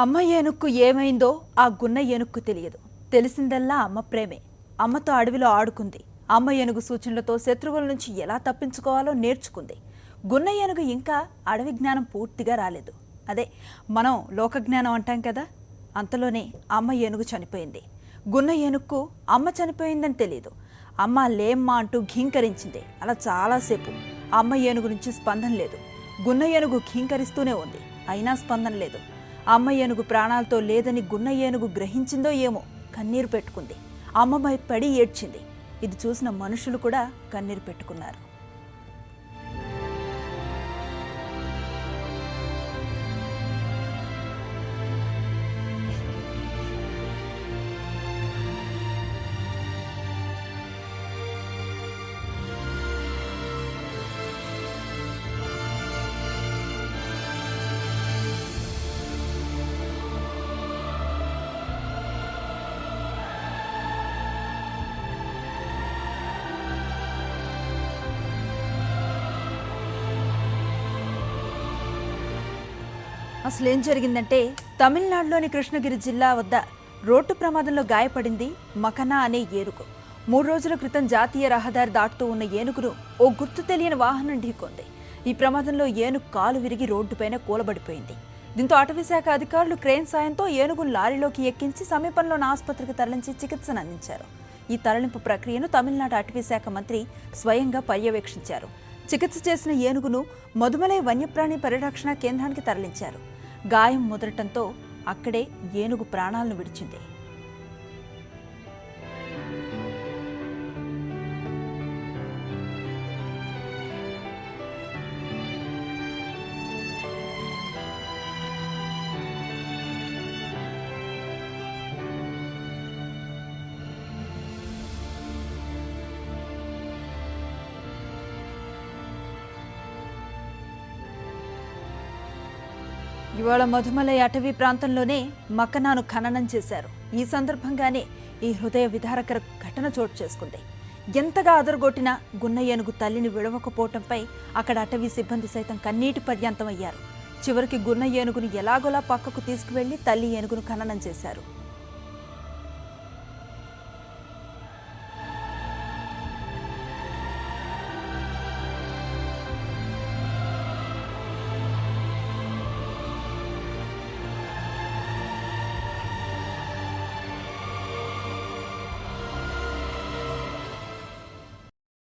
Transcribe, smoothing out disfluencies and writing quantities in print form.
అమ్మ ఏనుక్కు ఏమైందో ఆ గున్న ఏనుక్కు తెలియదు. తెలిసిందల్లా అమ్మ ప్రేమే. అమ్మతో అడవిలో ఆడుకుంది. అమ్మ ఏనుగు సూచనలతో శత్రువుల నుంచి ఎలా తప్పించుకోవాలో నేర్చుకుంది. గున్న ఏనుగు ఇంకా అడవి జ్ఞానం పూర్తిగా రాలేదు. అదే మనం లోకజ్ఞానం అంటాం కదా. అంతలోనే అమ్మ ఏనుగు చనిపోయింది. గున్న ఏనుక్కు అమ్మ చనిపోయిందని తెలియదు. అమ్మ లేమ్మా అంటూ ఘీంకరించింది. అలా చాలాసేపు అమ్మ ఏనుగు నుంచి స్పందన లేదు. గున్న ఏనుగు ఘీంకరిస్తూనే ఉంది. అయినా స్పందన లేదు. అమ్మ ఏనుగు ప్రాణాలతో లేదని గున్న ఏనుగు గ్రహించిందో ఏమో కన్నీరు పెట్టుకుంది. అమ్మపై పడి ఏడ్చింది. ఇది చూసిన మనుషులు కూడా కన్నీరు పెట్టుకున్నారు. అసలేం జరిగిందంటే, తమిళనాడులోని కృష్ణగిరి జిల్లా వద్ద రోడ్డు ప్రమాదంలో గాయపడింది మకనా అనే ఏనుగు. 3 రోజుల క్రితం జాతీయ రహదారి దాటుతూ ఉన్న ఏనుగును ఓ గుర్తు తెలియని వాహనం ఢీకొంది. ఈ ప్రమాదంలో ఏనుగు కాలు విరిగి రోడ్డుపైన కూలబడిపోయింది. దీంతో అటవీశాఖ అధికారులు క్రేన్ సాయంతో ఏనుగును లారీలోకి ఎక్కించి సమీపంలోని ఆసుపత్రికి తరలించి చికిత్సను అందించారు. ఈ తరలింపు ప్రక్రియను తమిళనాడు అటవీశాఖ మంత్రి స్వయంగా పర్యవేక్షించారు. చికిత్స చేసిన ఏనుగును మధుమలై వన్యప్రాణి పరిరక్షణ కేంద్రానికి తరలించారు. గాయం ముదరటంతో అక్కడే ఏనుగు ప్రాణాలను విడిచింది. ఇవాళ మధుమలై అటవీ ప్రాంతంలోనే మకనాను ఖననం చేశారు. ఈ సందర్భంగానే ఈ హృదయ విదారకర ఘటన చోటు చేసుకుంది. ఎంతగా అదరగొట్టినా గున్న ఏనుగు తల్లిని విడవకపోవటంపై అక్కడ అటవీ సిబ్బంది సైతం కన్నీటి పర్యంతమయ్యారు. చివరికి గున్న ఏనుగును ఎలాగోలా పక్కకు తీసుకువెళ్లి తల్లి ఏనుగును ఖననం చేశారు.